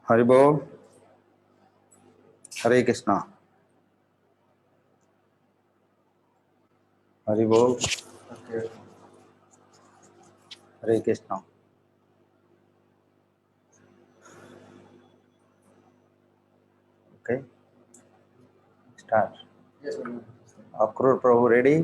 हरि बोल। हरे कृष्णा। हरि बोल। Hare Krishna. Okay, start. Akrura Prabhu ready?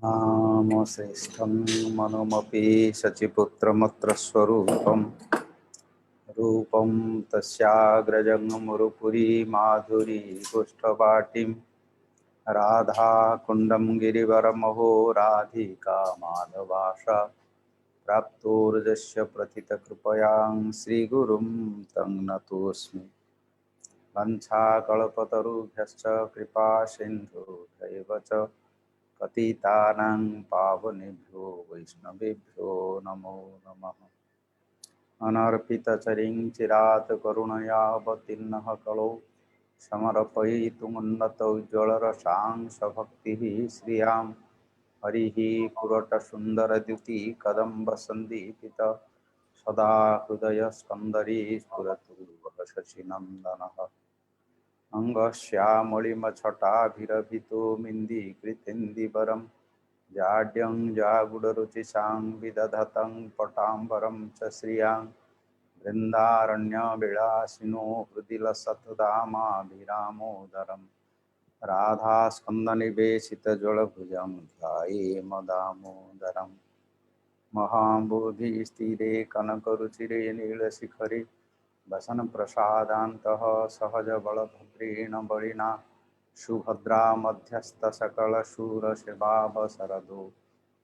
नाम श्रेष्ठं मनुमपि शचिपुत्रमत्र स्वरूपम् रूपं तस्याग्रजं मुरुपुरी माधुरी पुष्टपाटिं राधाकुण्डं गिरिवरमहो राधिका माधवाशा प्राप्तोर्जस्य प्रथितकृपयां श्रीगुरुं तं नतोऽस्मि। वंशाकल्पतरुभ्यश्च कृपा सिन्धुभ्यैव च पतितानां पावनेभ्यो वैष्णवेभ्यो नमो नमः। अनर्पितचरिं चिरात् करुणयावतीर्णः कलौ समर्पयितुमुन्नतोज्ज्वलरसां सभक्तिः श्रियां हरिः पुरटसुन्दरद्युति कदम्बसन्दीपित सदा हृदयस्कन्दरी स्फुरतु वः शशिनन्दनः। अङ्गश्यामलिमछटाभिरभितो मिन्दीकृतिन्दिवरं जाड्यं जागुडरुचिसां विदधतं पटाम्बरं च श्रियां बृन्दारण्यविलासिनो हृदि लसत्दामाभिरामोदरं राधास्कन्दनिवेशितजलभुजं ध्यायेमदामोदरं। महाबोधिस्थिरे कनकरुचिरे नीलशिखरे वसनप्रसादान्तः सहजबलभद्रेण बलिना सुभद्रा मध्यस्थसकलशूरसेवावसरदो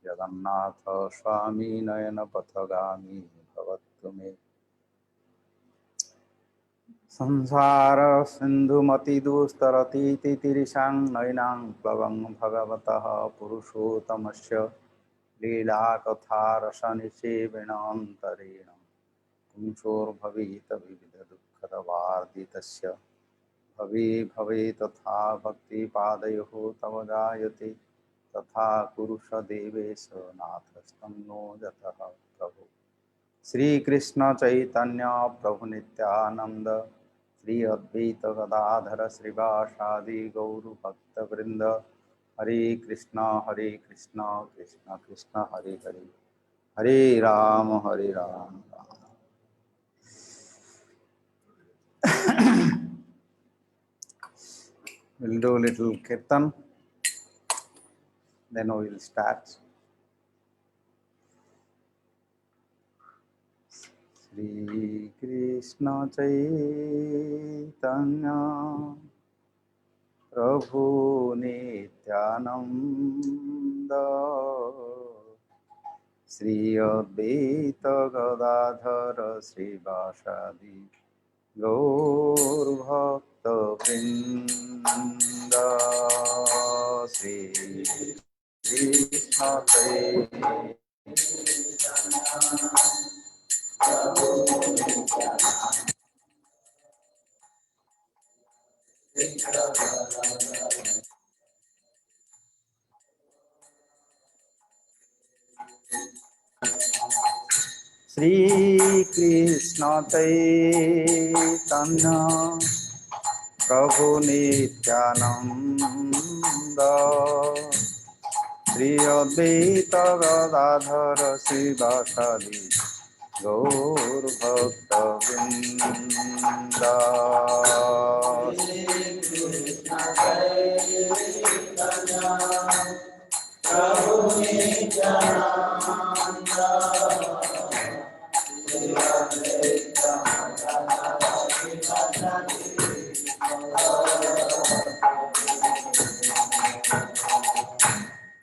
जगन्नाथ स्वामी नयनपथगामी भवतु मे। संसार सिन्धुमतिदुस्तरतीतिरीशां नयनां प्लवं भगवतः पुरुषोत्तमस्य लीलाकथारसनिसेवनान्तरेण पुंसोर्भवितविविधदुःखदवार्दितस्य भवे भवे तथा भक्तिपादयोः तव जायते तथा कुरुष देवेश नाथस्तं नो यतः प्रभु। श्री कृष्ण चैतन्य प्रभु नित्यानंद श्री अद्वैत गदाधर श्रीवासादि गौर भक्तवृंद हरे Krishna Krishna Krishna Hare Hare Hare Ram Ram. We'll do a little kirtan, then we will start. Shri Krishna Chaitanya Prabhu Nityananda Shri Advaita Gadadhara Srivasadi Gaur Bhakta Vrinda Shri Krishna Chaitanya Shri Krishna Chaitanya Prabhu Nityananda Shri Advaita Gadadhara Srivasadi Gaur Bhakta Vrinda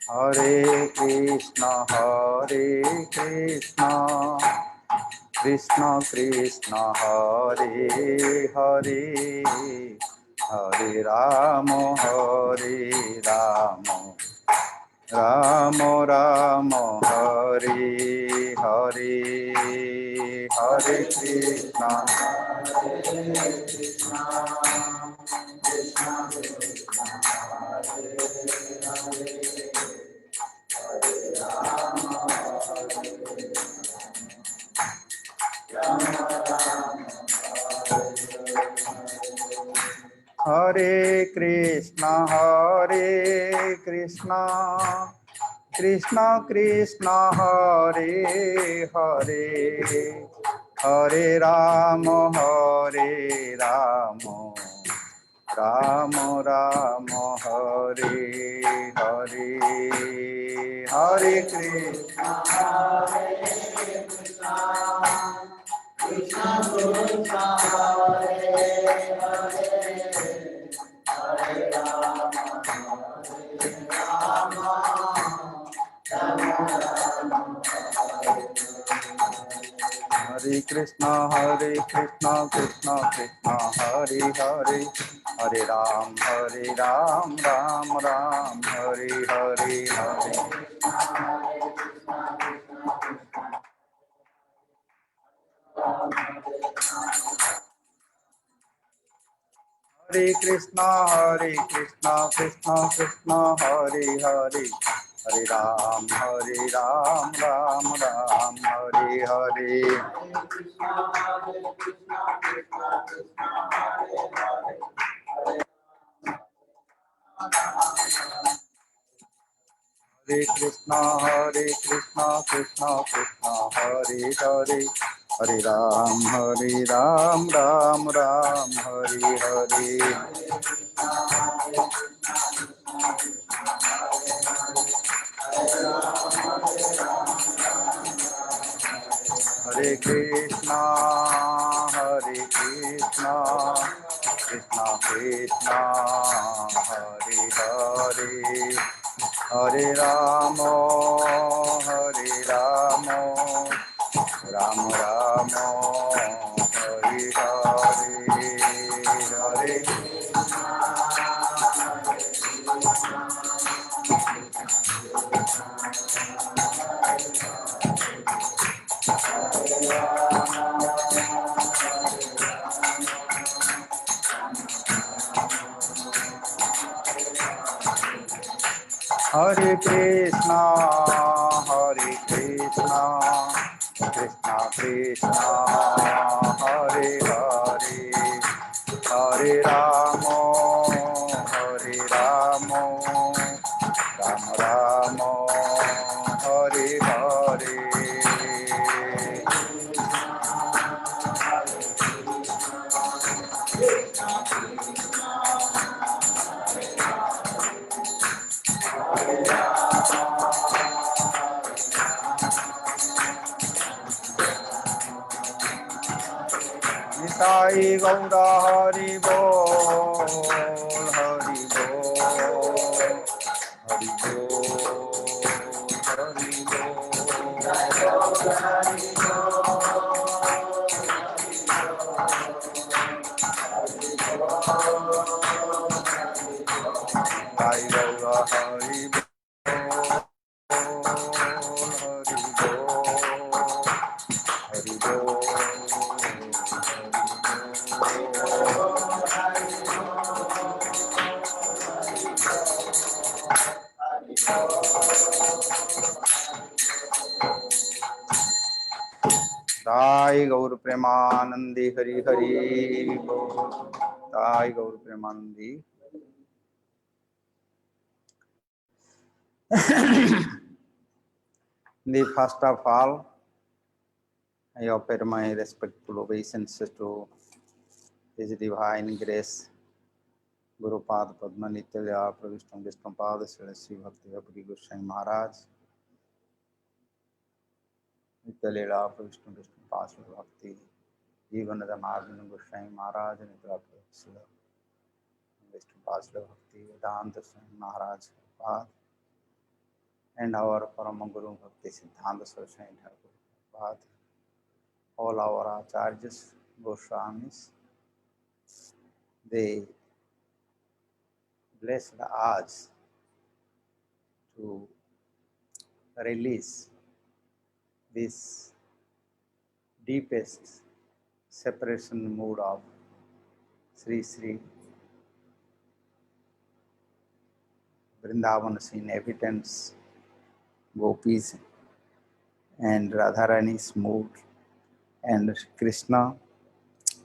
Hare Krishna, Krishna Krishna, Hare Hare, Hare Rama, Rama Rama, Hare Hare, Hare Krishna. Hare Krishna, Krishna Krishna, Hare Hare, Hare Rama, Rama Rama, Hare Hare, Hare Krishna. Hare Krishna, Krishna Krishna, Hare Hare, Hare Ram, Ram Ram, Hare Hare, Hare Krishna, Krishna Krishna, Hare Hare, Hare Ram, Ram Ram, Hare Hare. Hare Krishna, Krishna Krishna, Hare Hare, Hare Ram, Ram Ram, Hare Hare. Hare Krishna, Krishna Krishna, Hare Hare, Hare Rama, Rama Rama, Hare Hare, Hare. Hare Krishna, Krishna Krishna, Hare Hare, Hare Rama, Rama Rama, Hare Hare. Sai Gaura Hari Bol, Hari Bol, Hari Bol, Hari Sai Gaura Hari Bol, Hari Bol, Sai Gaur Premanandi Hari Hari Bol, Sai Gaur Premanandi. The first of all, I offer my respectful obeisances to His Divine Grace, Guru Pad Padma Nityalaya Pravishtam Vishnupada Sri Bhakti Abdi Goswami Maharaj, Nityalaya Pravishtam Vishnupada Sri Bhakti Jivanada Madhana Goswami Maharaj, Nityalaya Pravishtam Vishnupada Sri Bhakti Vedanta Swami Maharaj Pad, and our Parama Guru Bhakti Siddhanta Saraswati Thakur, all our acharyas, Goswamis, they blessed us to release this deepest separation mood of Sri Sri Vrindavan's inhabitants, gopis, and Radharani's mood, and Krishna,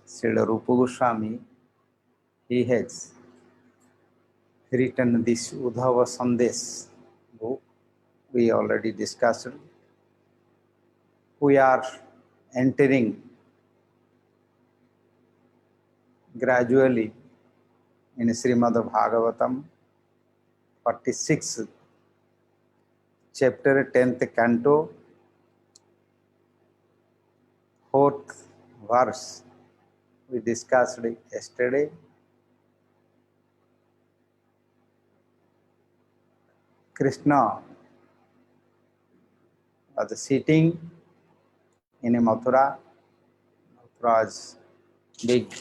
Srila Rupa Goswami, he has written this Uddhava Sandesh book. We already discussed. We are entering gradually in Srimad Bhagavatam, 46th chapter, 10th canto, 4th verse. We discussed yesterday. Krishna was sitting in a Mathura. Mathura's big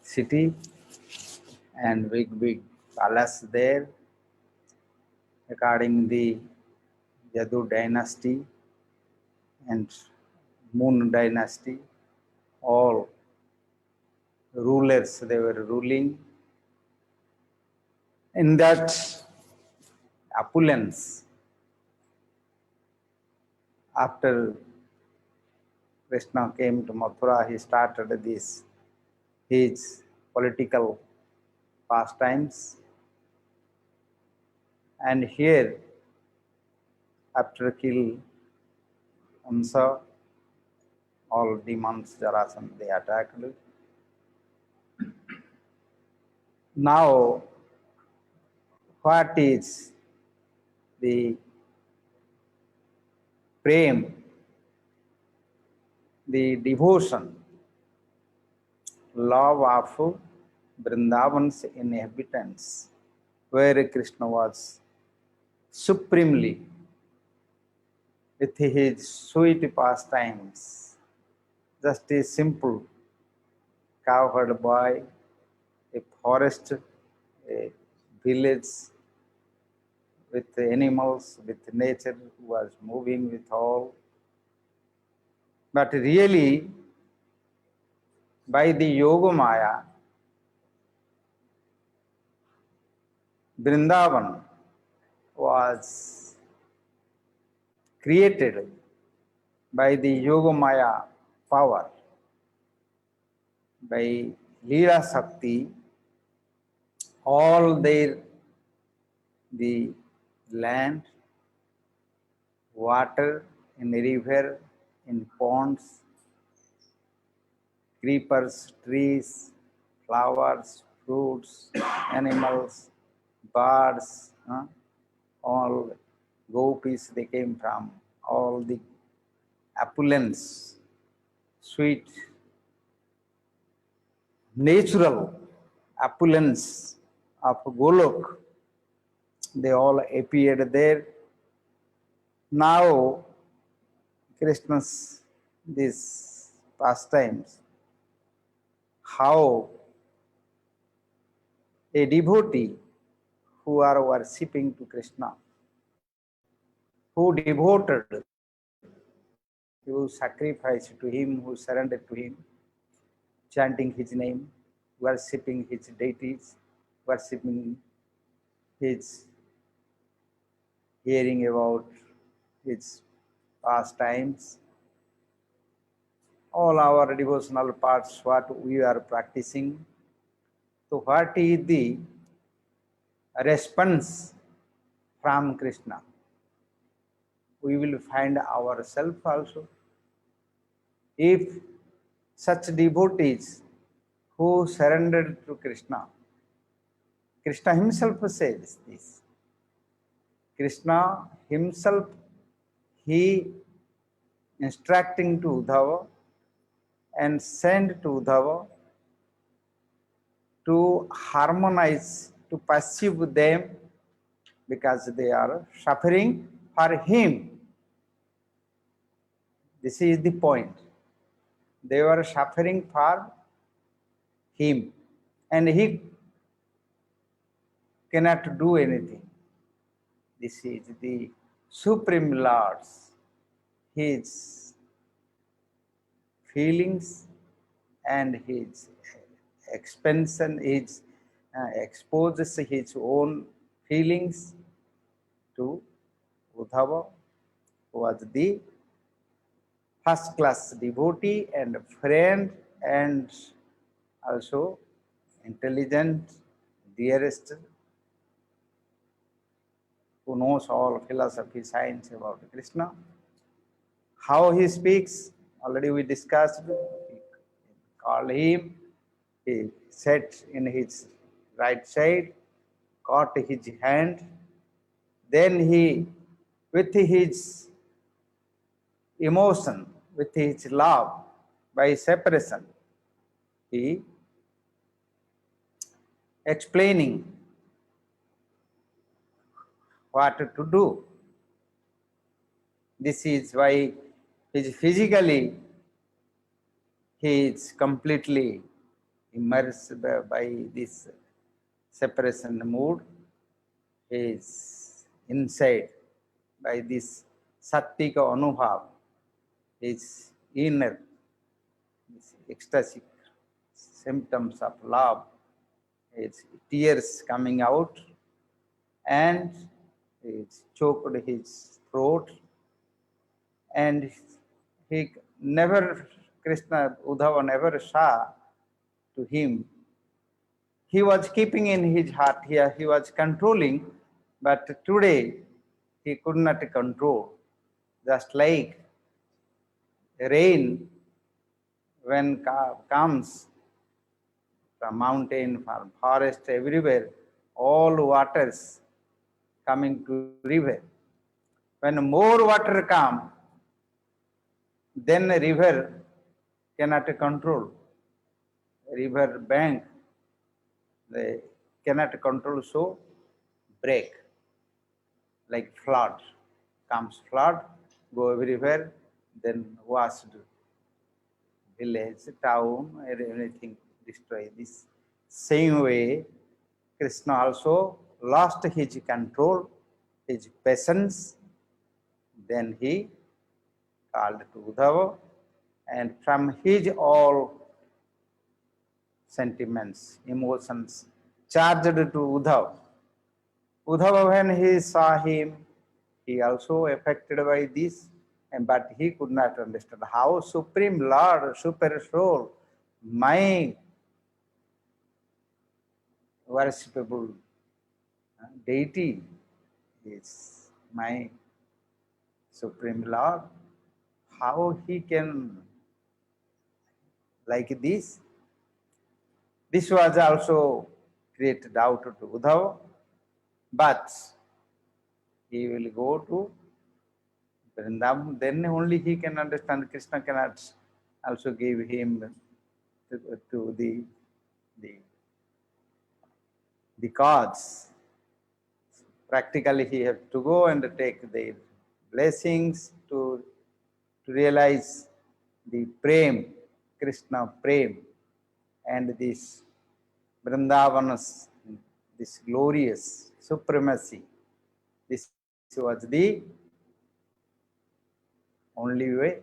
city and big palace there, according the Yadu dynasty and Moon dynasty. All rulers, they were ruling in that opulence. After Krishna came to Mathura, he started his political pastimes. And here, after kill Amsa, all demons, Jarasandha, they attacked. Now, what is the prem, the devotion, love of Vrindavan's inhabitants, where Krishna was supremely with his sweet pastimes, just a simple cowherd boy, a forest, a village with animals, with nature, who was moving with all. But really, by the Yoga Maya, Vrindavan was created by the Yoga Maya power, by Leela Shakti. All the land, water, in river, in ponds, creepers, trees, flowers, fruits, animals, birds, all gopis, they came from all the opulence, sweet, natural opulence of Golok. They all appeared there. Now, Krishna's these pastimes, how a devotee who are worshipping to Krishna, who devoted, who sacrificed to him, who surrendered to him, chanting his name, worshipping his deities, worshipping his, hearing about his pastimes, all our devotional parts, what we are practicing. So what is the response from Krishna? We will find ourselves also. If such devotees who surrendered to Krishna, Krishna himself says this. Krishna himself, he instructing to Uddhava and sent to Uddhava to harmonize, to pursue them because they are suffering for him. This is the point. They were suffering for him, and he cannot do anything. This is the Supreme Lord's, his feelings and his expansion, his exposes his own feelings to Uddhava, who was the first class devotee and friend and also intelligent, dearest, who knows all philosophy, science about Krishna. How he speaks, already we discussed. He called him, he sat in his right side, caught his hand, then he, with his emotion, with his love, by separation, he explaining what to do. This is why physically he is completely immersed by this separation mood. He is inside by this sattvika anubhav, his inner this ecstatic symptoms of love, his tears coming out, and he choked his throat, and he never, Krishna, Uddhava never saw to him. He was keeping in his heart, here he was controlling, but today he could not control. Just like rain when comes from mountain, from forest, everywhere, all waters coming to river. When more water come, then the river cannot control. River bank, they cannot control, so break. Like flood, comes flood, go everywhere, then washed village, town, everything destroy. This same way, Krishna also lost his control, his patience. Then he called to Uddhava, and from his all sentiments, emotions charged to Uddhava. Uddhava, when he saw him, he also affected by this, but he could not understand how Supreme Lord, Super Soul, my worshipable deity is my Supreme Lord. How he can like this? This was also create doubt to Uddhava, but he will go to Vrindavan, then only he can understand. Krishna cannot also give him to the cause. Practically he has to go and take their blessings to realize the prem, Krishna prem, and this Vrindavana's, this glorious supremacy. This was the only way.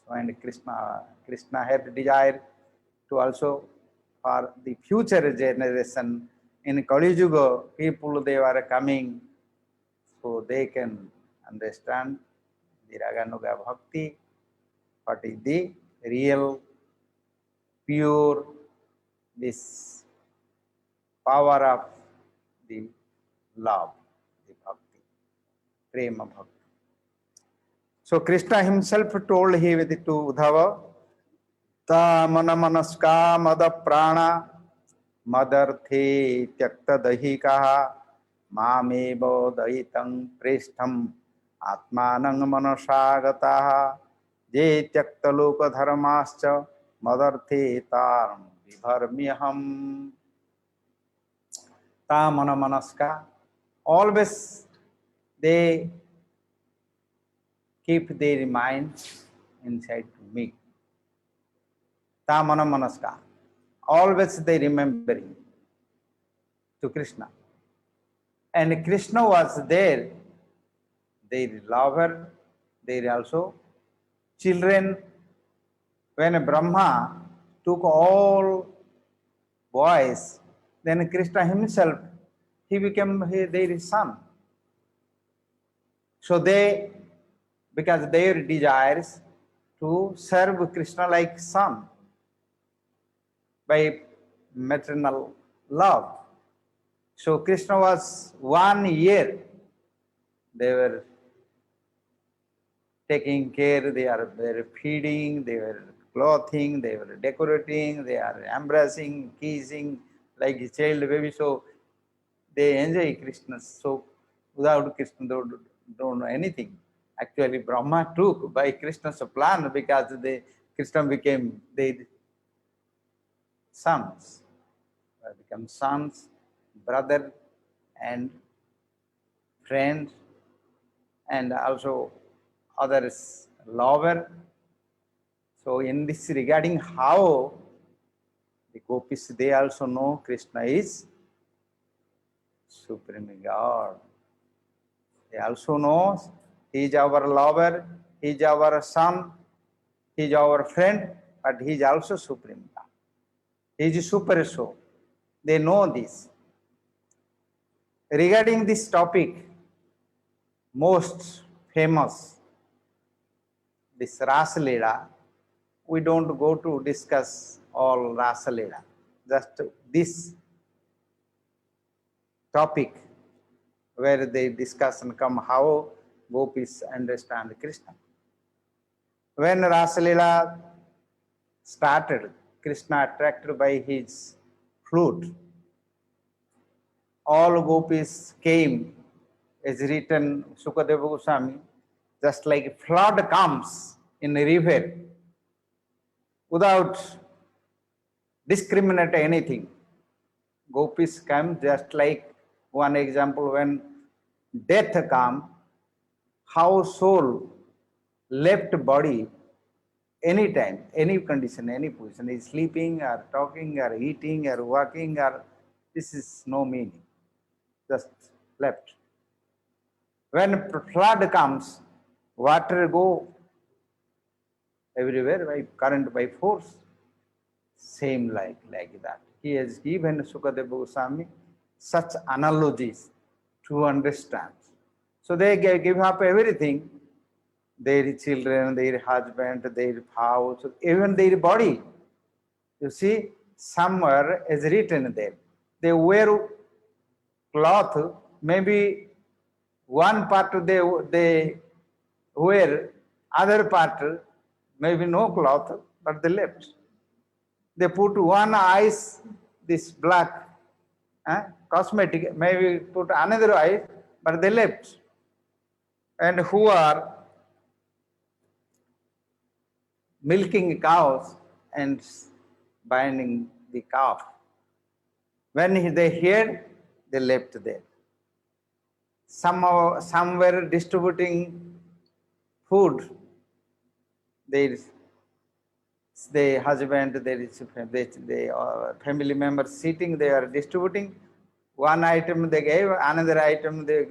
So, and Krishna had desire to also for the future generation in Kali Yuga, people they were coming, so they can understand the Raganuga Bhakti, what is the real, pure, this power of the love, the Bhakti, Prema Bhakti. So Krishna himself told him to Uddhava, Ta mana manaska mada prana madarthe tyakta dahikaha mameva daitang preshtham atmanang manasagataha je tyakta loka dharmascha madarthe taram vibharmyaham. Ta mana manaska, always they keep their mind inside me. Tamana manaska. Always they remembering to Krishna. And Krishna was there, their lover, their also children. When Brahma took all boys, then Krishna himself, he became their son. So they, because their desires to serve Krishna like son by maternal love. So Krishna was 1 year, they were taking care, they were feeding, they were clothing, they were decorating, they are embracing, kissing like a child baby. So they enjoy Krishna. So without Krishna, they don't know anything. Actually, Brahma took by Krishna's plan because Krishna became their sons, become sons, brother, and friend, and also others lover. So in this regarding how the gopis, they also know Krishna is Supreme God. They also know he is our lover, he is our son, he is our friend, but he is also Supreme God. He is super soul. They know this. Regarding this topic, most famous, this Rasa Leela, we don't go to discuss all Rasa Leela. Just this topic where they discuss and come how gopis understand Krishna. When Rasa Leela started, Krishna attracted by his flute. All gopis came, as written Sukadeva Goswami, just like flood comes in a river without discriminate anything. Gopis come just like one example when death come, how soul left body anytime, any condition, any position, is sleeping or talking or eating or walking, or this is no meaning, just left. When flood comes, water go everywhere by current, by force. Same like that. He has given Sukadeva Goswami such analogies to understand. So they give up everything, their children, their husband, their house, even their body. You see, somewhere is written there. They wear cloth, maybe one part they wear, other part maybe no cloth, but they left. They put one eyes, this black cosmetic, maybe put another eye, but they left. And who are milking cows and binding the calf. When they heard, they left there. Some were distributing food. Their husband, their family members sitting, they are distributing. One item they gave, another item they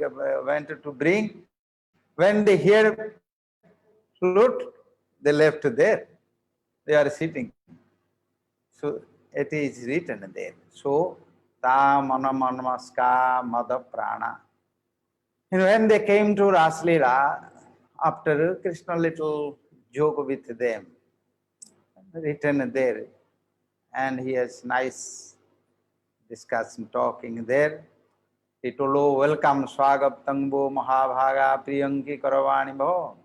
went to bring. When they hear flute, they left there. They are sitting. So it is written there. So ta mana manamaska mada prana. And when they came to Rasa Leela, after Krishna little joke with them, written there, and he has nice discussion talking there. He told, oh, welcome, Swagaptam Bo Mahabhaga Priyanki Karavani Bho.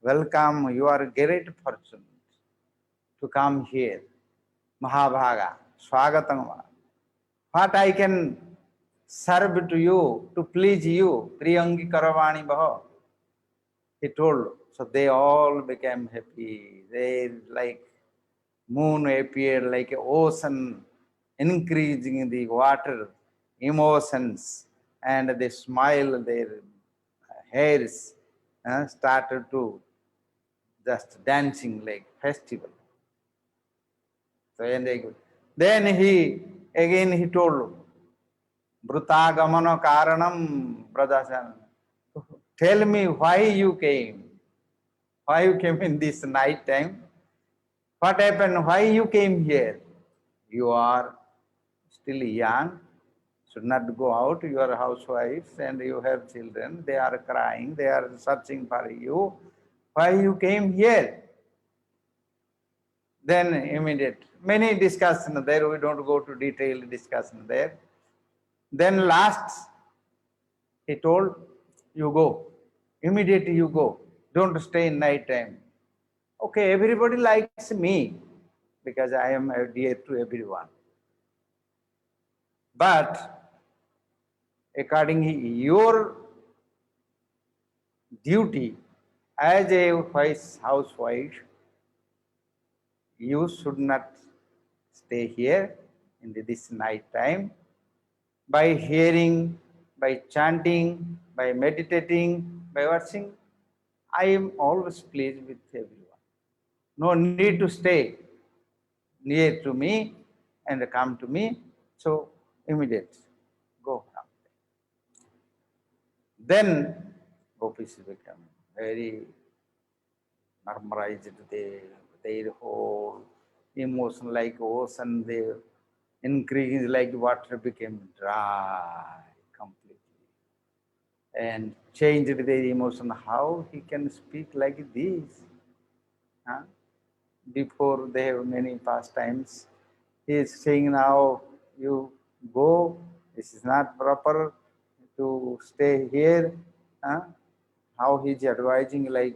Welcome, you are great fortune to come here. Mahabhaga, Swagatam. What I can serve to you, to please you, Priyanki Karavani Bho. He told. So they all became happy. They like moon appeared like an ocean, increasing in the water, emotions. and they smile, their hairs started to just dancing like festival. So then he told, Brutagamana Karanam, Bradasan, tell me why you came. Why you came in this night time? What happened? Why you came here? You are still young, should not go out. You are housewives and you have children. They are crying. They are searching for you. Why you came here? Then immediate. Many discussion there. We don't go to detailed discussion there. Then last, he told, you go. Immediately you go. Don't stay in night time. Okay, everybody likes me because I am dear to everyone. But according to your duty as a housewife, you should not stay here in this night time. By hearing, by chanting, by meditating, by watching, I am always pleased with everyone. No need to stay near to me and come to me. So immediate, go. Then gopis become very murmurized. Their whole emotion like ocean, they increased like water became dry completely and changed their emotion. How he can speak like this? Huh? Before they have many pastimes. He is saying now you go, this is not proper to stay here. Huh? How he is advising like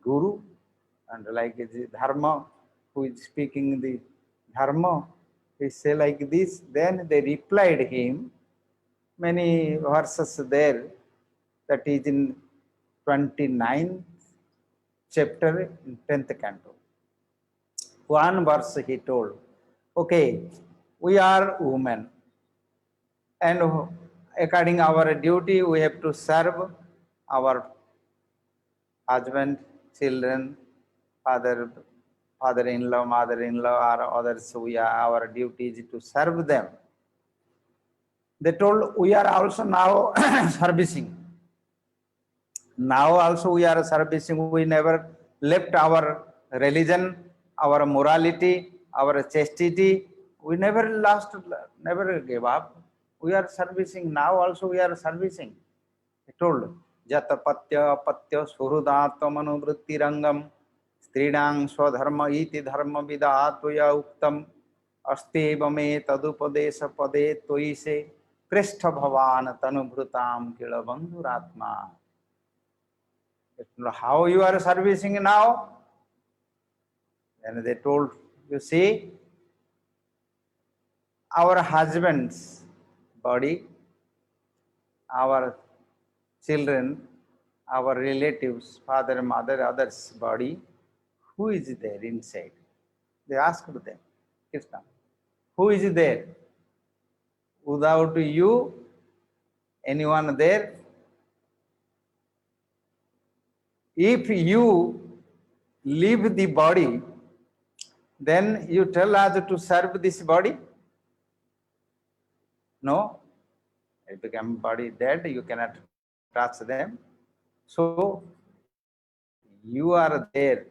guru and like the dharma, who is speaking the dharma. He say like this. Then they replied him many verses there. That is in 29th chapter in 10th canto. One verse he told, okay, we are women, and according our duty, we have to serve our husband, children, father-in-law, mother-in-law, or others. Our duty is to serve them. They told, we are also now servicing. Now also we are servicing. We never left our religion, our morality, our chastity. We never lost, never gave up. We are servicing. Now also we are servicing. He told, Jatapatya patya suhrudatva manuvritti rangam stridang swadharma iti dharma vidatya uktam asteva me tadupadesa pade toise pristha bhavan tanubhrutam kila bandhuratma. How you are servicing now? And they told, you see, our husband's body, our children, our relatives, father, mother, others' body, who is there inside? They asked them, Krishna, who is there? Without you, anyone there? If you leave the body, then you tell us to serve this body? No, it become body dead, you cannot touch them. So you are there.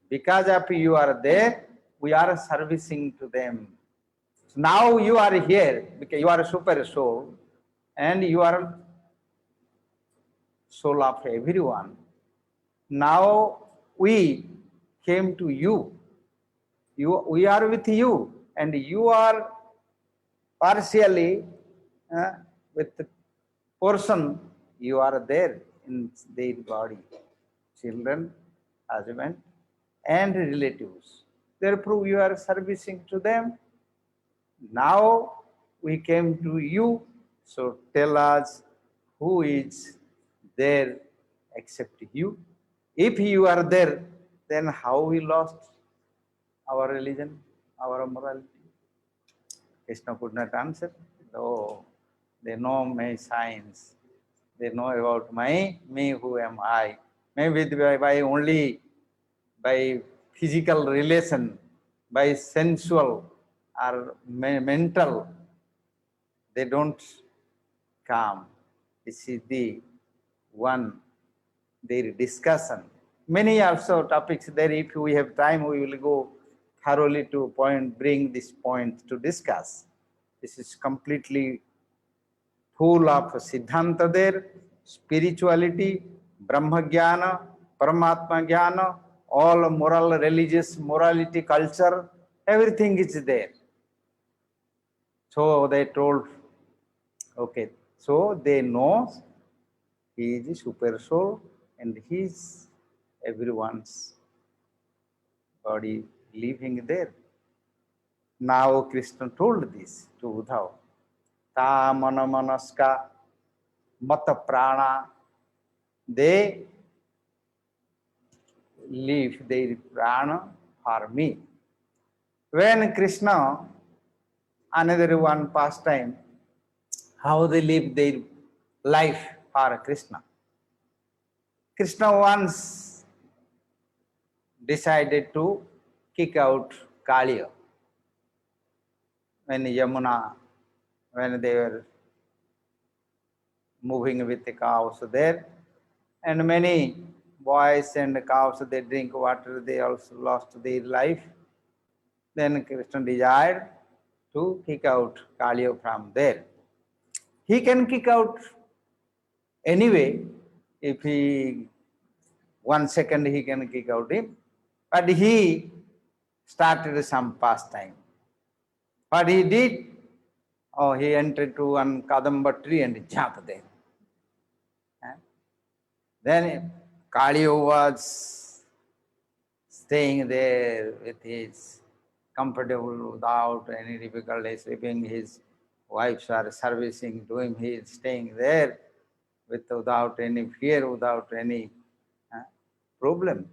Because of you are there, we are servicing to them. So now you are here because you are a super soul and you are soul of everyone. Now we came to you. We are with you, and you are partially with the portion, you are there in their body, children, husband, and relatives. Therefore, you are servicing to them. Now we came to you, so tell us who is there except you. If you are there, then how we lost our religion, our morality? Krishna could not answer. No. They know my signs. They know about me, who am I. Maybe by only by physical relation, by sensual or mental, they don't come. This is the one, their discussion. Many also topics there. If we have time, we will go thoroughly to bring this point to discuss. This is completely full of Siddhanta there, spirituality, Brahma Jnana, Paramatma Jnana, all moral, religious, morality, culture, everything is there. So they told, okay, so they know he is a super soul and he is everyone's body living there. Now Krishna told this to Uddhava. Ta mana manaska mata prana, they leave their prana for me. When Krishna, another one pastime, how they live their life for Krishna. Krishna once decided to kick out Kaliya. When Yamuna, when they were moving with the cows there, and many boys and cows, they drink water, they also lost their life. Then Krishna desired to kick out Kaliya from there. He can kick out anyway, if he 1 second he can kick out him, but he started some pastime. What he did, oh, he entered to one Kadamba tree and jumped there. Then Kaliya was staying there with his comfortable without any difficulty, sleeping. His wives are servicing to him. He is staying there without any fear, without any problem.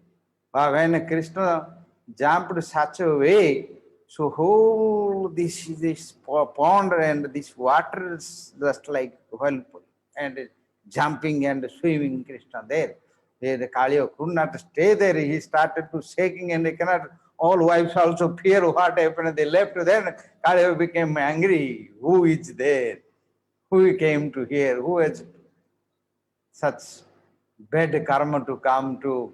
But when Krishna jumped such a way, so whole this pond and this water is just like whirlpool and jumping and swimming Krishna there. The Kaliya could not stay there. He started to shaking and he cannot. All wives also fear what happened. They left. Then Kaliya became angry. Who is there? Who came to here? Who has such bad karma to come to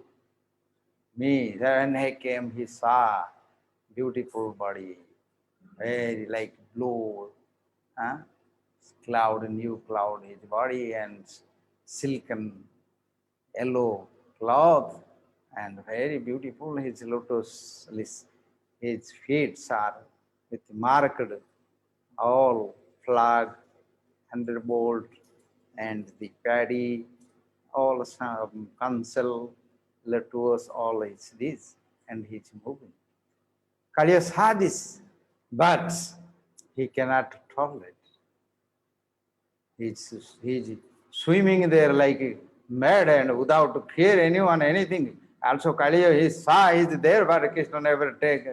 me? When he came, he saw beautiful body, very like blue, cloud, new cloud, his body, and silken yellow cloth, and very beautiful. His lotus, his feet are with marked all flag, thunderbolt, and the paddy, all some council, lotus, all is this, and he's moving. Kaliya saw this, but he cannot tolerate. He's swimming there like mad and without fear anyone, anything. Also Kaliya, he saw he's there, but Krishna never take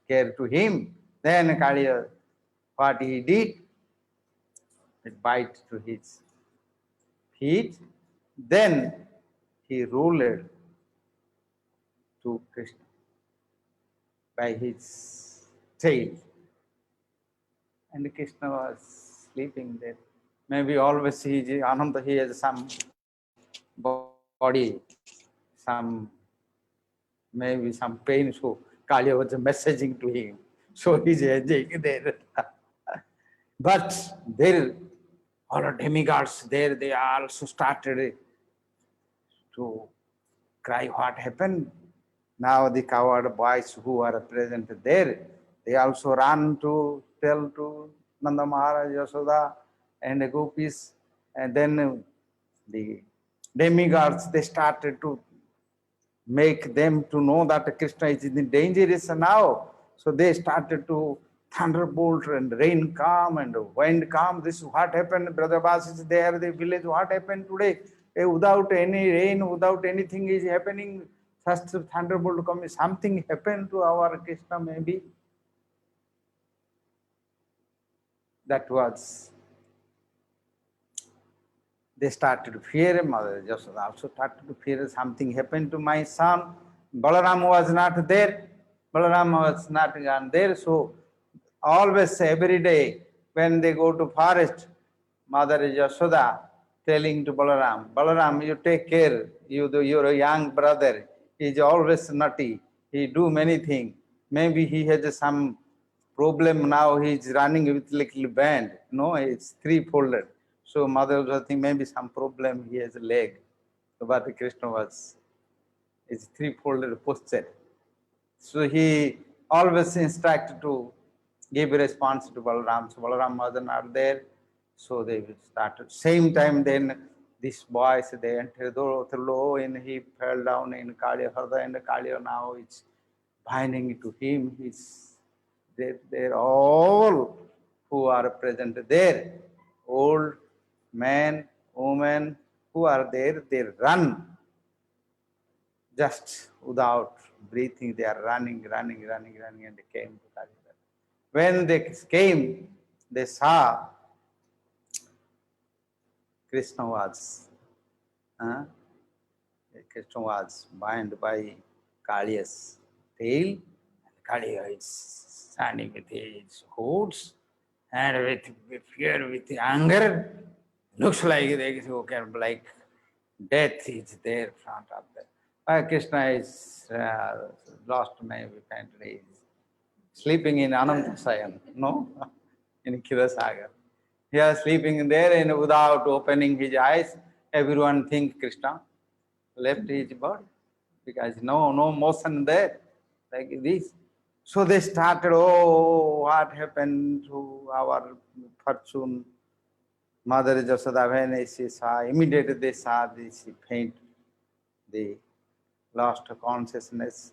care to him. Then Kaliya, what he did, it bite to his feet. Then he ruled to Krishna by his tail. And Krishna was sleeping there. Maybe always Ananda, he has some body, some maybe some pain. So Kaliya was messaging to him. So he's enjoying there. But there, all demigods there, they also started to cry, what happened? Now the coward boys who are present there, they also ran to tell to Nanda Maharaj, Yasoda, and the gopis. And then the demigods, they started to make them to know that Krishna is dangerous now. So they started to thunderbolt and rain come and wind come. This is what happened. Brother Bas is there, the village. What happened today? Without any rain, without anything is happening, first thunderbolt comes. Something happened to our Krishna, maybe. That was They started to fear. Mother Yashoda also started to fear something happened to my son. Balaram was not there. Balaram was not gone there. So always, every day, when they go to forest, Mother Yashoda telling to Balaram, Balaram, you take care. You're a young brother. He's always naughty. He do many things. Maybe he has some problem now. He's running with little band. No, it's three-folded. So Mother was thinking maybe some problem. He has a leg. So but Krishna was, it's three-folded posture. So he always instructed to give response to Balaram. So Balaram was not there. So they started. Same time then these boys, they entered the low and he fell down in Kaliya Harda, and Kaliya now is binding to him. They're all who are present there. Old men, women who are there, they run just without breathing. They are running, and they came to Kalidasa. When they came, they saw Krishna was bound by Kaliya's tail. Kaliya is standing with his horse and with fear, with anger. Looks like like death is there in front of them. Krishna is lost maybe apparently sleeping in Anantasayan, no? In Kirasagar. He is sleeping there and without opening his eyes, everyone thinks Krishna left his body because no motion there like this. So they started, oh, what happened to our fortune? Mother Yashoda, when she saw, immediately they saw this, she faint, they lost consciousness,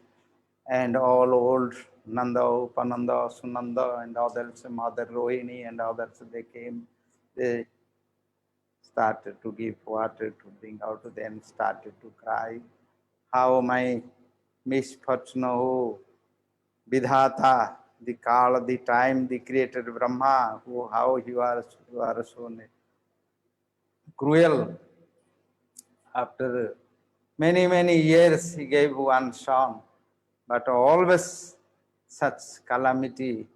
and all old Nanda, Upananda, Sunanda, and others, Mother Rohini and others, they came, they started to give water to bring out to them, started to cry. How my misfortune, oh, Vidhata, the Kala, the time, the created Brahma, how you are so cruel. After many years, he gave one son, but always such calamity,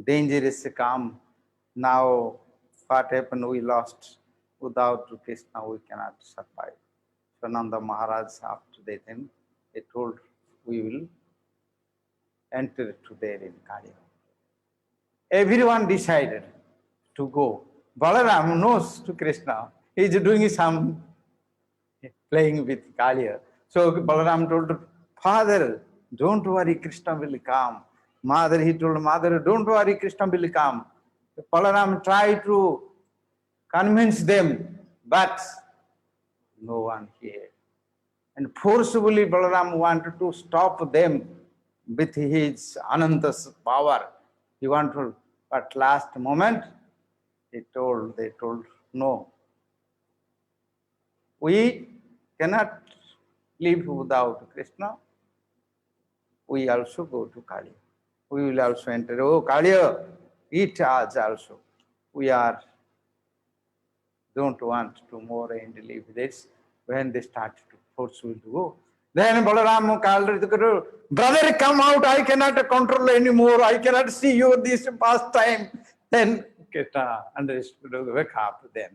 dangerous come. Now, what happened? We lost. Without Krishna, we cannot survive. So Nanda Maharaj, after that, then they told, we will enter to there in Kaliya. Everyone decided to go. Balaram knows to Krishna. He is doing some playing with Kaliya. So Balaram told, Father, don't worry, Krishna will come. Mother, he told Mother, don't worry, Krishna will come. Balaram tried to convince them, but no one here. And forcibly Balaram wanted to stop them with his Ananta's power. He wanted, but last moment, they told, no. We cannot live without Krishna. We also go to Kali. We will also enter. Oh, Kaliya, eat us also. We don't want to more and live this. When they start to forcefully to go, then Balaram called, brother, come out. I cannot control anymore. I cannot see you this past time. Then Krishna understood, wake up then.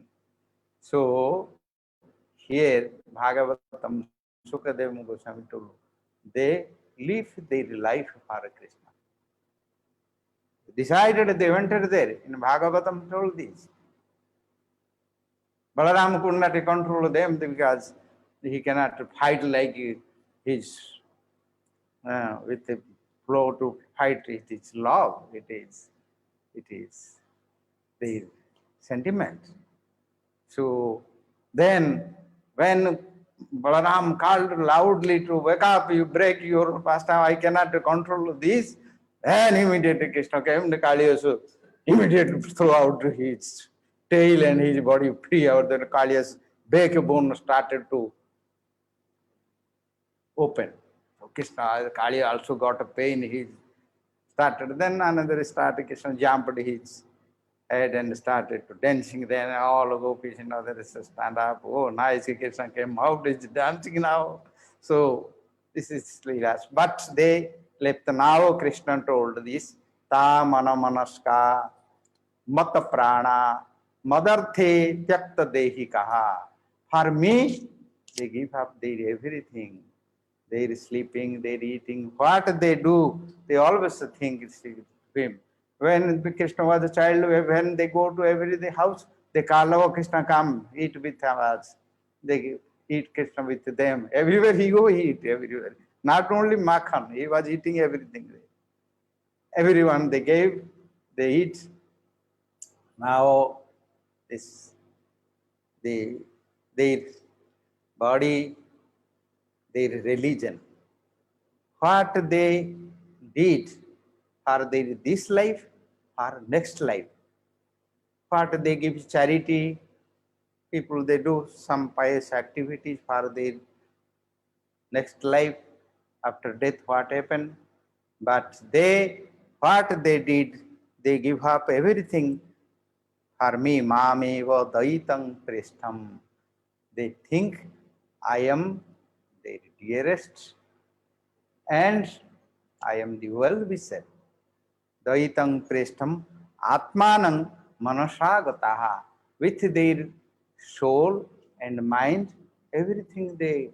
So here Bhagavatam Sukadeva Goswami told, they live their life for Krishna. Decided they entered there. In Bhagavatam told this. Balaram could not control them because he cannot fight like his with the flow to fight. It is love. It is the sentiment. So then when Balaram called loudly to wake up, you break your pastime, I cannot control this, then immediately Krishna came, the Kaliya also immediately threw out his tail and his body free out. Then Kaliya's backbone started to open. So Krishna, Kaliya also got a pain, he started, then another started, Krishna jumped his head and started to dancing. Then all gopis and others stand up. Oh, nice, Krishna came out, is dancing now. So this is Leelas. But they left. Now Krishna told this, ta mana manaska mata prana madarthe tyakta dehi kaha. For me, they give up their everything. They're sleeping, they're eating. What they do, they always think it's him. When Krishna was a child, when they go to every house, they call, oh, Krishna, come, eat with us. They eat Krishna with them. Everywhere he go, he eat everywhere. Not only Makhan, he was eating everything. Everyone they gave, they eat. Now, this, their body, their religion, what they did for their this life or next life, what they give charity, people they do some pious activities for their next life, after death what happened, but they, what they did, they give up everything for me, mameva daitam preshtham. They think I am their dearest and I am the well-wisher. Daitam preshtham atmanang manasagataha. With their soul and mind, everything they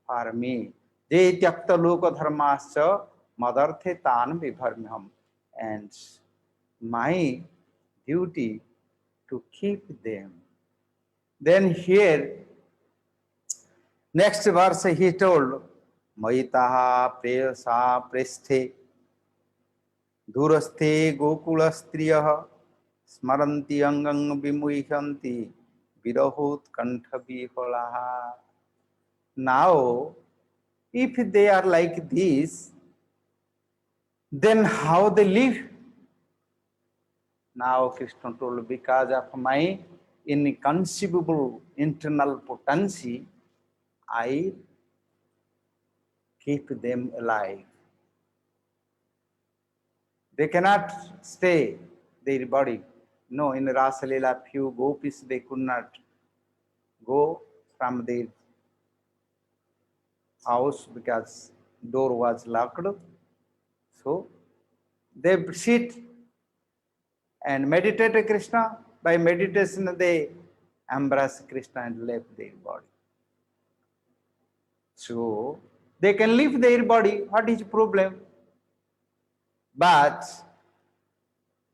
for me. Je tyakta loka dharmascha madarthe tan vibharmyam. And my duty to keep them. Then here, next verse he told, Maitaha preyasa presthe Durasthe Gokula Striyaha Smaranti Angang Vimuhanti Virahut Kantha Viholaha. Now, if they are like this, then how they live? Now Krishna told, because of my inconceivable internal potency, I keep them alive. They cannot stay their body. No, in Rasa Leela, few gopis, they could not go from their house because door was locked. So they sit and meditate Krishna. By meditation, they embrace Krishna and left their body. So they can leave their body. What is the problem? But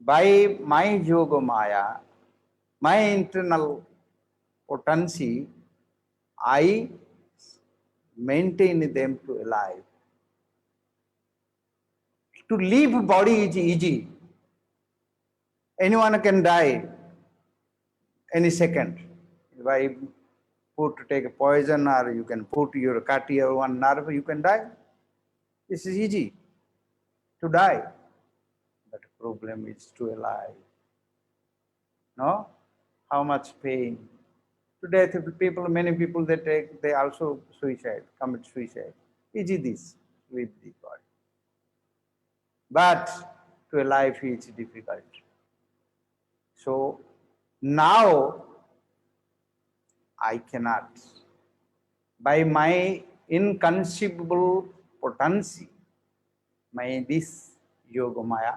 by my yoga maya, my internal potency, I maintain them to alive. To leave body is easy. Anyone can die any second. If I put to take a poison, or you can put your cut your one nerve, you can die. This is easy to die. But the problem is to alive. No? How much pain? Today, people, many people they also suicide, commit suicide. Easy this, leave the body. But to alive is difficult. So now I cannot. By my inconceivable potency, my this yoga maya,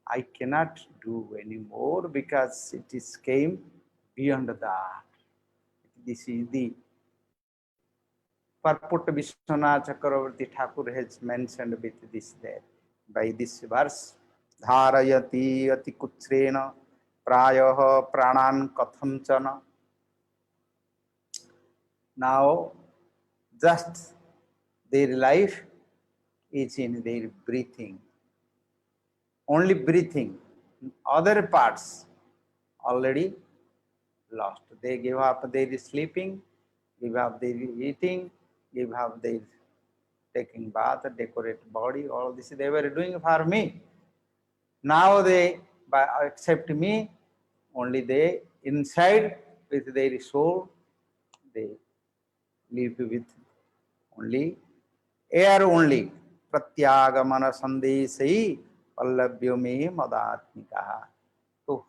I cannot do anymore because it is came beyond that. This is the purport Vishwanath Chakravarti Thakur has mentioned with this there. By this verse, Dharayati ati kutsrena prayaha pranan katham chana. Now, just their life is in their breathing. Only breathing. Other parts already lost. They give up their sleeping, give up their eating, give up their taking bath, decorate body, all this they were doing for me. Now they accept me, only they inside with their soul, they live with only air only. Pratyagamana sandesai pallabhyo me madatmika. So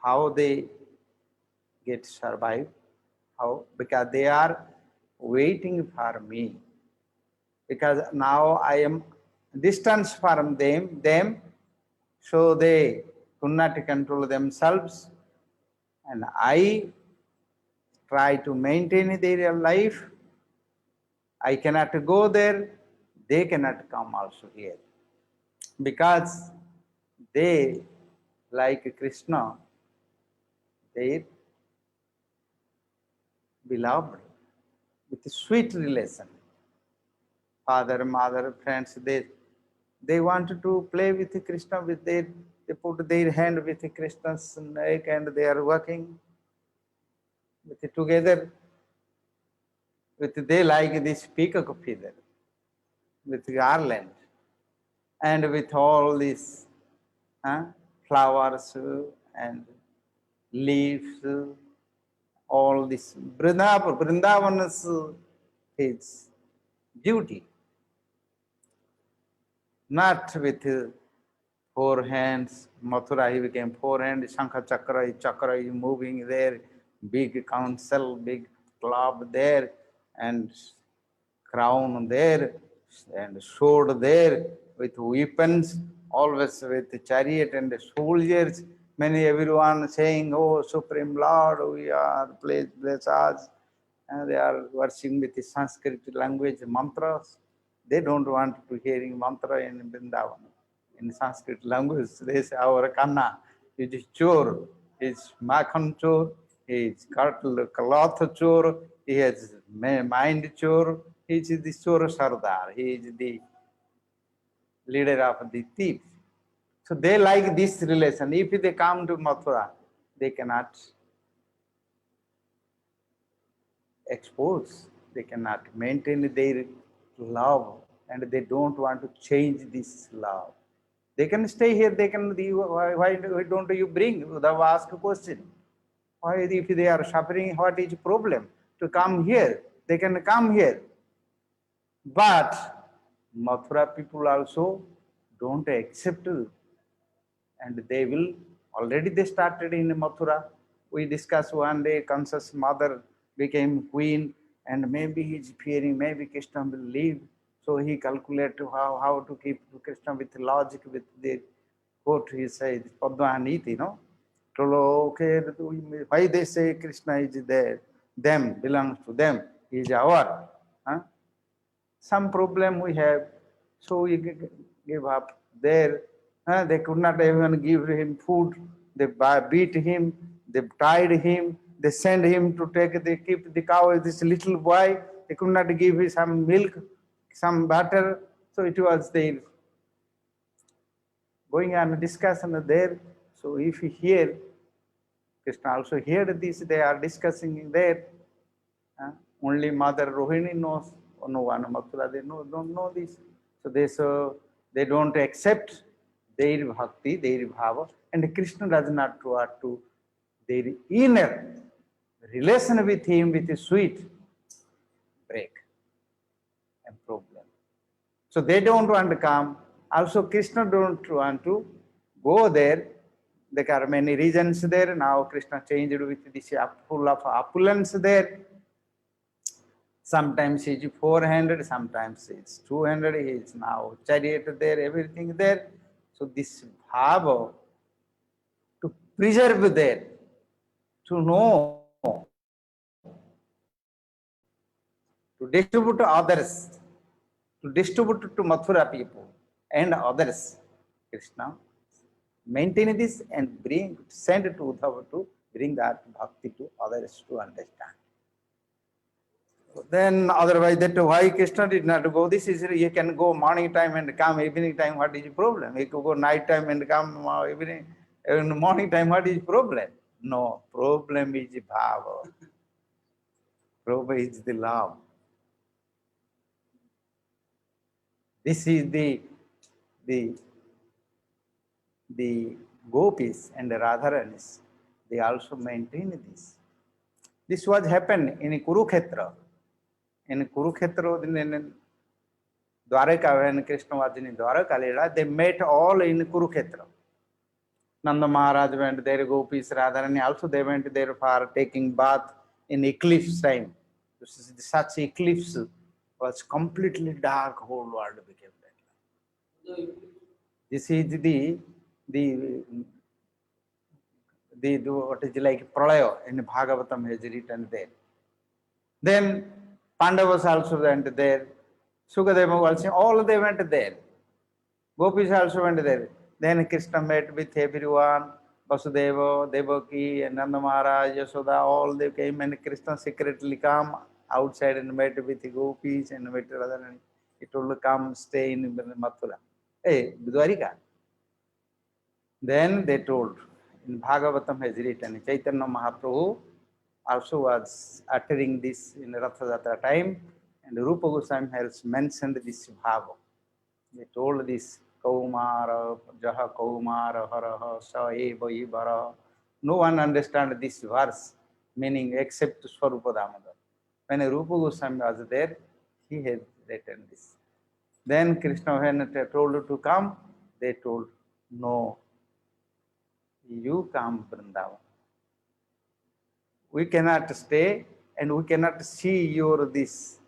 how they get survive? How? Because they are waiting for me. Because now I am distance from them, so they could not control themselves, and I try to maintain their life. I cannot go there, they cannot come also here. Because they, like Krishna, they beloved with a sweet relation. Father, mother, friends, they wanted to play with Krishna, they put their hand with Krishna's neck and they are working with it together. They like this peacock feather, with garland, and with all these flowers and leaves, all this. Vrindavan's his beauty, not with four hands. Mathura, he became four hands. Shankha Chakra is moving there. Big council, big club there, and crown there, and sword there, with weapons, always with chariot and soldiers. Many everyone saying, "Oh, Supreme Lord, we are bless us." And they are worshiping with the Sanskrit language mantras. They don't want to hearing mantra in Vrindavan. In Sanskrit language, they say our Kanna is chore, is makhan chore, he is cloth chore, he has mind chore, he is the chore sardar, he is the leader of the thieves. So they like this relation. If they come to Mathura, they cannot expose, they cannot maintain their love, and they don't want to change this love. They can stay here, they can, why don't you bring? They ask a question. Why, if they are suffering, what is the problem? To come here, they can come here. But Mathura people also don't accept, and they will, already they started in Mathura. We discussed one day, Kansa's mother became queen, and maybe he's fearing, maybe Krishna will leave. So he calculated how to keep Krishna with logic, with the quote he said, Padmaniti, no? Okay, why they say Krishna is there, them, belongs to them, he is our. Huh? Some problem we have, so we give up there. They could not even give him food. They beat him, they tied him, they sent him to keep the cow, this little boy. They could not give him some milk, some butter. So it was their going on discussion there. So if you hear, Krishna also heard this, they are discussing there. Only Mother Rohini knows, no one Mathura, they don't know this. So they don't accept their bhakti, their bhava, and Krishna does not want to their inner relation with him with a sweet break and problem. So they don't want to come. Also Krishna don't want to go there. There are many reasons there. Now Krishna changed with this full of opulence there. Sometimes he is 400, sometimes it's 200, he is now chariot there, everything there. So this bhava, to preserve there, to know, to distribute to others, to distribute to Mathura people and others, Krishna maintain this and send it to Uddhava to bring that bhakti to others to understand. Then otherwise, that why Krishna did not go, this is, he can go morning time and come evening time, what is the problem? He could go night time and come evening, in morning time, what is the problem? No, problem is bhava. Problem is the love. This is the gopis and the Radharanis, they also maintain this. This was happened in Kurukshetra. In Kurukshetra, Dwaraka, when Krishna was in Dwaraka Leela, they met all in Kurukshetra. Nanda Maharaj went there, Gopis, Radharani also they went there for taking bath in eclipse time. Such eclipse was completely dark, whole world became that. This is the what is like Pralaya in Bhagavatam has written there. Then Pandavas also went there. Sukadeva also, all they went there. Gopis also went there. Then Krishna met with everyone. Vasudeva, Devaki, and Nanda Maharaj, Yasoda, all they came and Krishna secretly come outside and met with the Gopis and met Radharani. He told to come stay in Mathura. Hey, Dwarika. Then they told, in Bhagavatam has written, Chaitanya Mahaprabhu also was uttering this in Ratha Jatra time, and Rupa Goswami has mentioned this bhava. They told this Kaumara, Jaha Kaumara, Haraha, Sa Eva Ibara. No one understands this verse, meaning except Swarupa Damodar. When Rupa Goswami was there, he had written this. Then Krishna, when told to come, they told, no, you come Vrindavan. We cannot stay and we cannot see your this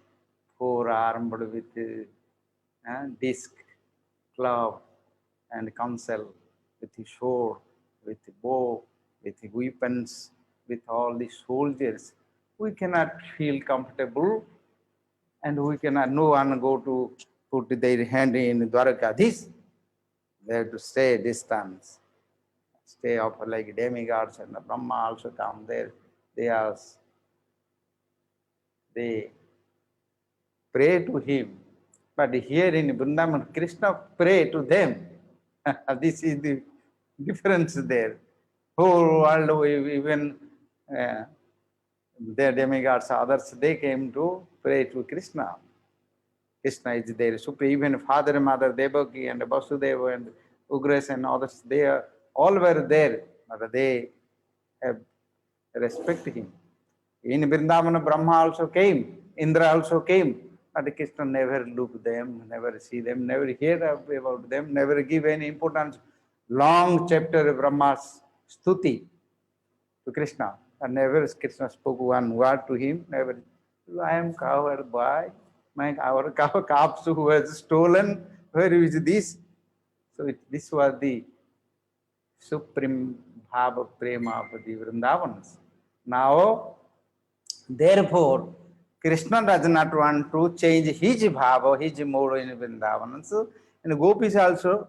four-armed with disc, club and counsel, with the sword, with the bow, with the weapons, with all the soldiers. We cannot feel comfortable and we cannot, no one go to put their hand in Dwaraka. This, they have to stay distance. Stay up like demigods and the Brahma also come there. They pray to him. But here in Vrindavan, Krishna pray to them. This is the difference there. Whole world, even their demigods, others, they came to pray to Krishna. Krishna is there. Supreme, even father and mother, Devaki and Vasudeva and Ugras and others, they are, all were there, but they have respect him. In Vrindavan, Brahma also came, Indra also came, but Krishna never look them, never see them, never hear about them, never give any importance. Long chapter of Brahma's stuti to Krishna, and never Krishna spoke one word to him, never. I am coward boy, our calves who was stolen, where is this? So this was the supreme bhava prema of the Vrindavans. Now, therefore, Krishna does not want to change his bhava, his mode in Vrindavan. So, and Gopis also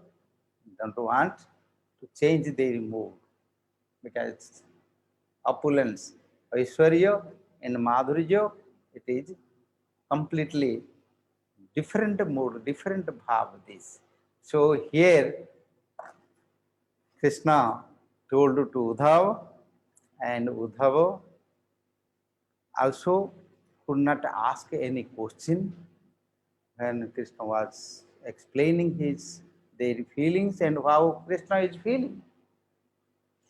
don't want to change their mood because opulence, Aishwarya and Madhurya, it is completely different mood, different bhava this. So here Krishna told to Uddhava, and Uddhava also could not ask any question when Krishna was explaining their feelings and how Krishna is feeling.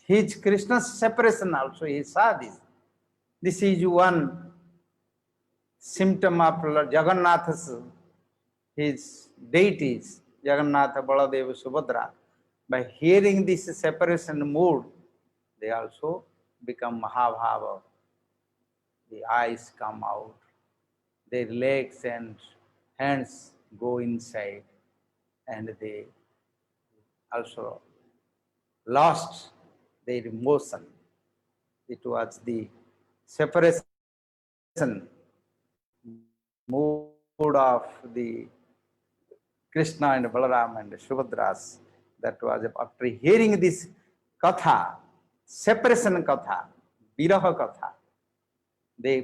His Krishna's separation also, he saw this. This is one symptom of Jagannatha's, his deities, Jagannatha, Baladeva, Subhadra. By hearing this separation mood, they also become Mahabhava. The eyes come out, their legs and hands go inside, and they also lost their emotion. It was the separation mood of the Krishna and Balaram and Subhadras. That was after hearing this katha, separation katha, viraha katha, their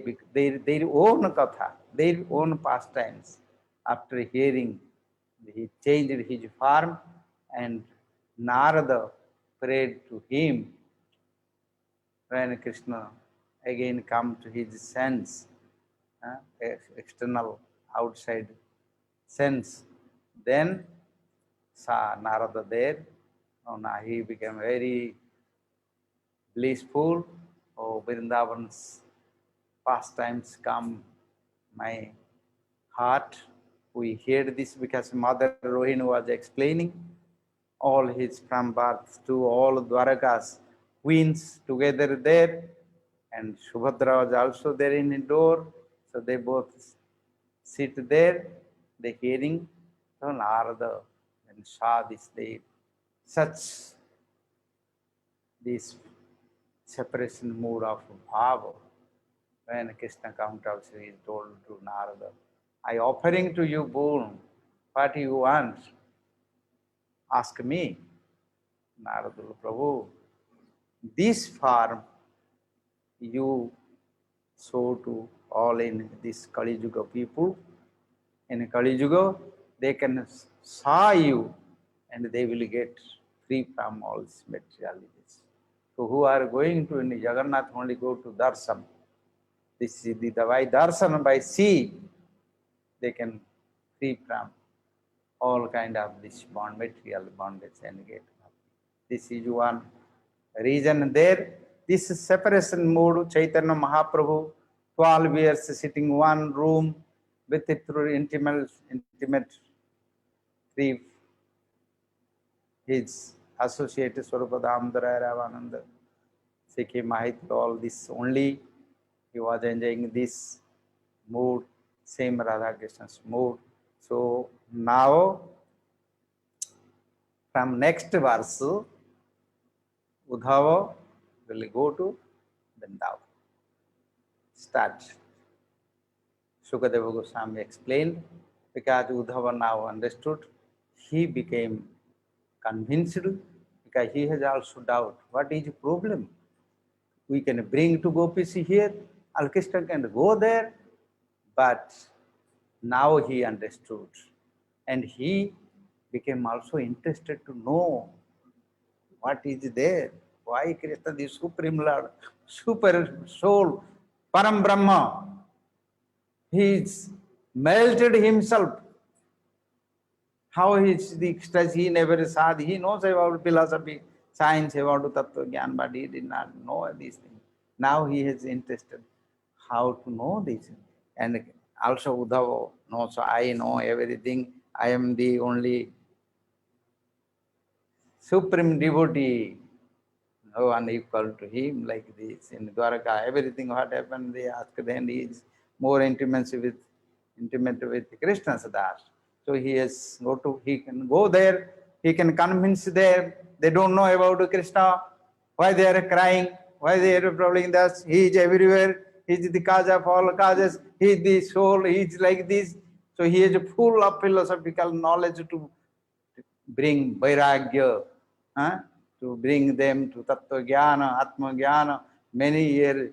own katha, their own pastimes. After hearing, he changed his form, and Narada prayed to him when Krishna again come to his sense, external, outside sense. Then saw Narada there. Oh, now he became very blissful. Oh, Vrindavan's pastimes come my heart. We heard this because Mother Rohini was explaining all his from birth to all Dwarakas queens together there, and Subhadra was also there in the door, so they both sit there, they hearing. So Narada and saw this, they such this separation mood of bhava. When Krishna comes out, he is told to Narada, I offering to you boon, what you want, ask me. Narada, Prabhu, this form you show to all in this Kali Yuga people. In Kali Yuga, they can saw you and they will get free from all materialities. So who are going to in Jagannath only go to darshan. This is the by darshan, by sea, they can free from all kind of this bond, material bondage and get. This is one reason there. This separation mode, Chaitanya Mahaprabhu, 12 years sitting one room with it through intimate three his associated Swarupa Damodara Ravananda, Sikhi Mahit, all this only. He was enjoying this mood, same Radha Krishna's mood. So now, from next verse, Uddhava will go to Vrindavan. Start. Sukadeva Goswami explained, because Uddhava now understood, he became convinced, because he has also doubt. What is the problem? We can bring to Gopis here, Krishna can go there, but now he understood. And he became also interested to know what is there. Why Krishna, the Supreme Lord, Super Soul, Param Brahma, he's melted himself. How is the ecstasy, he never saw. He knows about philosophy, science, about Tattva Gyan, but he did not know these things. Now he is interested how to know this. And also Uddhava knows, I know everything. I am the only supreme devotee. No one equal to him like this. In Dwaraka, everything what happened, they ask, then he is more intimate with Krishna's Das. So he can go there, he can convince them. They don't know about Krishna, why they are crying, why they are troubling us. He is everywhere, he is the cause of all causes, he is the soul, he is like this. So he is full of philosophical knowledge to bring vairagya, to bring them to Tattva Jnana, Atma Jnana. Many years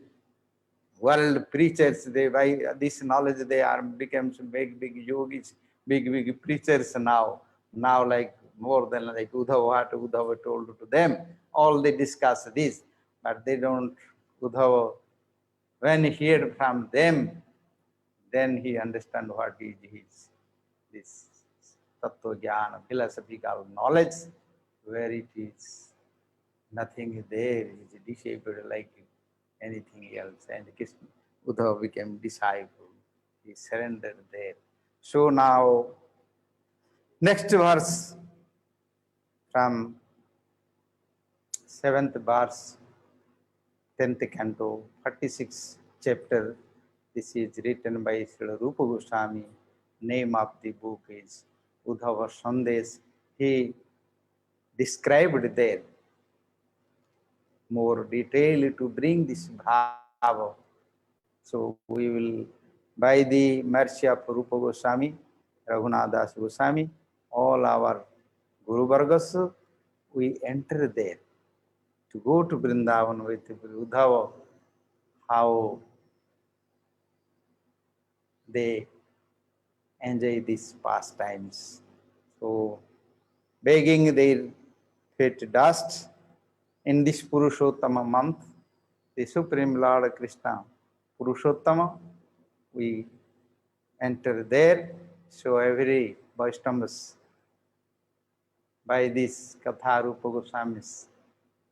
world preachers, they by this knowledge they are become big yogis, big preachers now. Now like more than like Uddhava, what Uddhava told to them, all they discuss this, but they don't. Uddhava, when he heard from them, then he understand what is his this Tattva Jnana, philosophical knowledge, where it is nothing is there, it is disabled like anything else. And Krishna, Uddhava became disciple. He surrendered there. So now, next verse from 7th verse, 10th canto, 46th chapter. This is written by Srila Rupa Goswami. Name of the book is Uddhava Sandesh. He described there more detail to bring this bhava. So we will, by the mercy of Rupa Goswami, Raghunath Das Goswami, all our Guru Vargas, we enter there to go to Vrindavan with Uddhava, how they enjoy these pastimes. So, begging their feet dust in this Purushottama month, the Supreme Lord Krishna, Purushottama, we enter there. So every Vaishnavas, by this Katha Rupa Goswamis,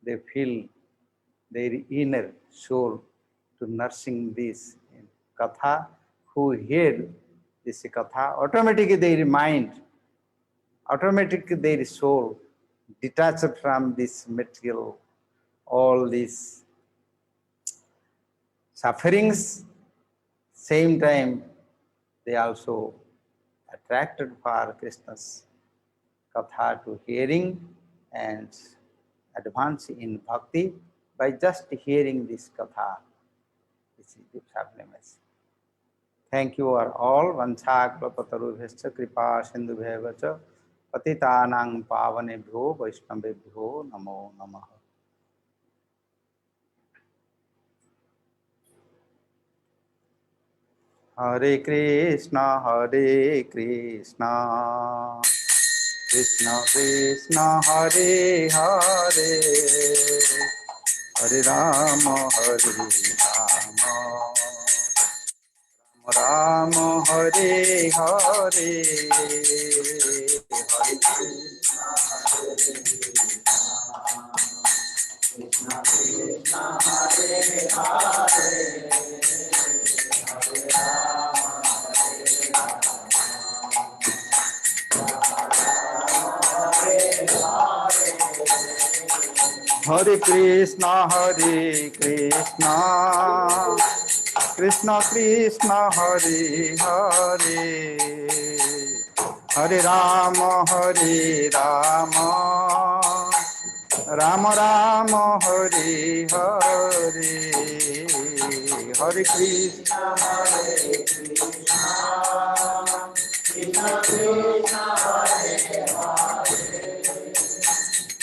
they feel their inner soul to nursing this in Katha, who heard this katha, automatically their mind, automatically their soul detached from this material, all these sufferings. Same time, they also attracted for Krishna's katha to hearing and advance in bhakti by just hearing this katha. This is the sublimacy. Thank you all. Vanchaklapatarubhyascha kripa sindhubhyeva cha patitanang pavanebhyo vaishnavebhyo namo namaha. Hare Krishna, Krishna Krishna, Hare Hare, Hare Rama, Rama Hare Hare, Hare Krishna, Krishna Hare Hare. Hare Krishna, Krishna Krishna, Hare Hare, Hare Rama, Rama Rama, Hare Hare, Hare Krishna, Krishna Krishna, Hare Hare,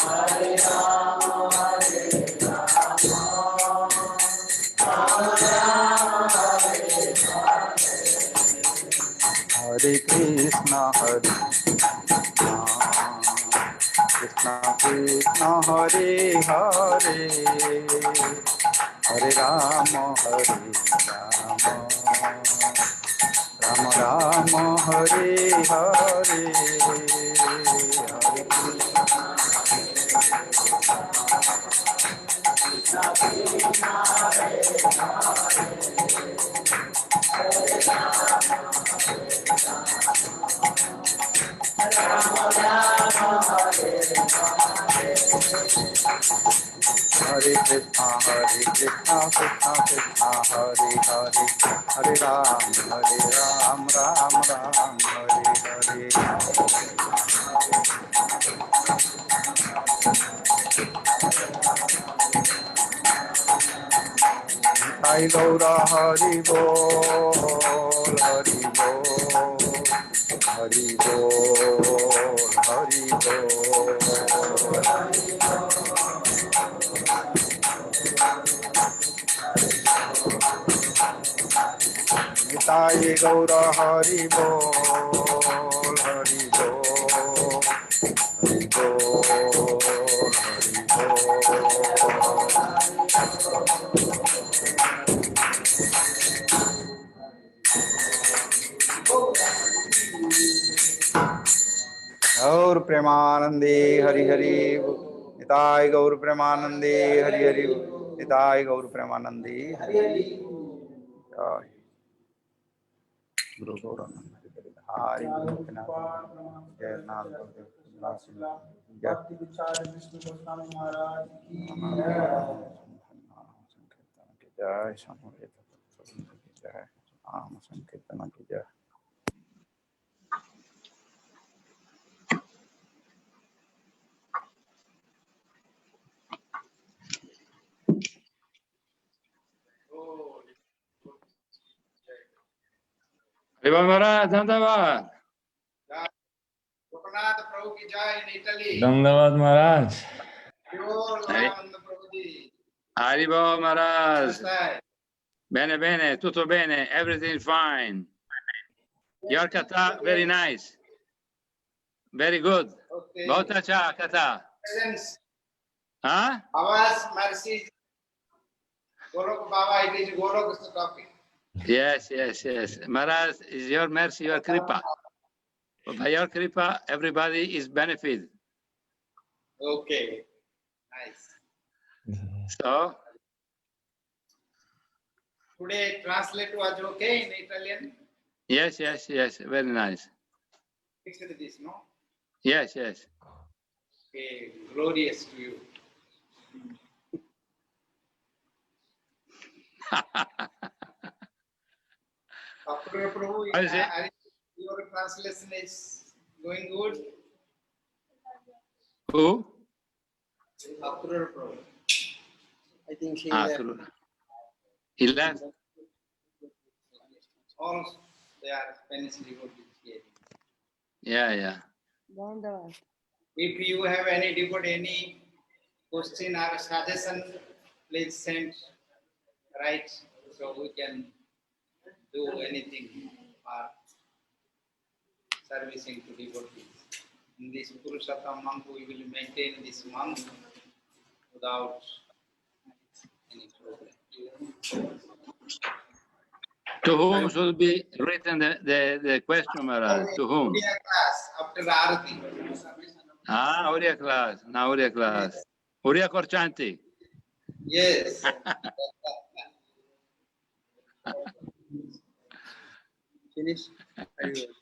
Hare Rama, Hare Krishna, Krishna Krishna, Hare Hare, Hare Rama, Rama Rama, Hare Hare, Hare Krishna, Krishna Krishna, Krishna Hare Hare, Hare Ram, Ram Ram, Hare Hare. Sai Gaura Hari Bol, Hari Bol, Hari Bol, Hari Bol. Sai Gaura Hari Bol, Hari Bol, Hari Bol, Gaur Premanande Hari Hari, Nitai Gaur Premanande Hari Hari, Nitai Gaur Premanande Hari Hari. Guru Gauranand Hari Jai Nath Bhakti Vichar Vishnu Goswami Maharaj ki Jai, Samarita ki Jai, Nama Sankirtana ki Jai. Haribo Maharaj, Dandavad. Lokanath Prabhu ki Jai in Italy. Dandavad Maharaj. Haribo Haribo Maharaj. Bene, bene, tutto bene, everything fine. Your kata, very nice. Very good. Okay. Bahut acha kata. Huh? Baba's mercy. Golok Baba, it is Golok's topic. Yes, yes, yes. Maharaj, is your mercy, your kripa. By your kripa, everybody is benefited. Okay. Nice. So, Today translate was okay in Italian? Yes, yes, yes. Very nice. Fixed this, no? Yes, yes. Okay, glorious to you. Prabhu, How is it? your translation is going good? Who? Apurva Prabhu. I think she Ah, left. true. He left. All they are Spanish devotees here. Yeah, yeah. Dhanyavad. If you have any devotee, any question or suggestion, please send, right? So we can do anything for servicing to devotees. In this Purushottam month, we will maintain this month without any problem. To whom should be written the question, Maharaj? To whom? Oriya class after Arati. Ah, Oriya class. Now Oriya class. Oriya Korchanti. Yes. Finish. Are you-